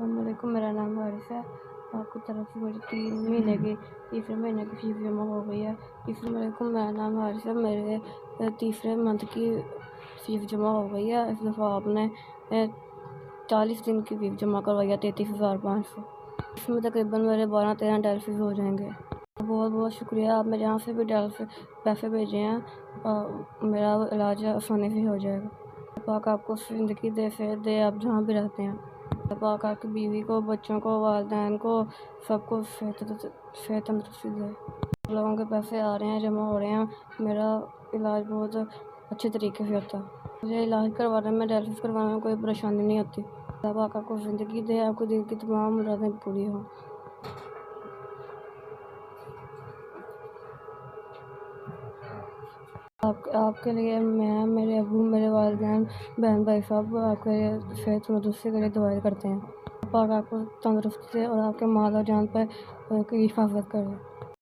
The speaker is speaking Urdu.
السلام علیکم، میرا نام عارف ہے۔ آپ کی طرف سے مجھے 3 مہینے کی تیسرے مہینے کی فیس جمع ہو گئی ہے۔ السلام علیکم، میرا نام عارف ہے۔ میرے تیسرے منتھ کی فیس جمع ہو گئی ہے۔ اس دفعہ آپ نے 40 دن کی فیس جمع کروائی ہے 33,500۔ اس میں تقریباً میرے 12-13 ڈیلفیز ہو جائیں گے۔ بہت بہت شکریہ، آپ میں جہاں سے بھی پیسے بھیجے ہیں میرا علاج آسانی سے ہو جائے گا۔ پاک آپ کو زندگی دے، صحت دے، آپ جہاں بھی رہتے ہیں۔ پاک آپ کی بیوی کو، بچوں کو، والدین کو، سب کو صحت تندرستی دے۔ لوگوں کے پیسے آ رہے ہیں، جمع ہو رہے ہیں، میرا علاج بہت اچھے طریقے سے ہوتا ہے۔ مجھے علاج کروانے میں، ڈائلسس کروانے میں کوئی پریشانی نہیں ہوتی۔ پاک آپ کو زندگی دے، آپ کو دل کی تمام مرادیں پوری ہوں۔ آپ کے لیے میں، میرے ابو، میرے والدین، بہن بھائی سب آپ کے لیے صحت تندرستی کے لیے دعائیں کرتے ہیں۔ پاک آپ کو تندرستی دے اور آپ کے مال اور جان پر کی حفاظت کرے۔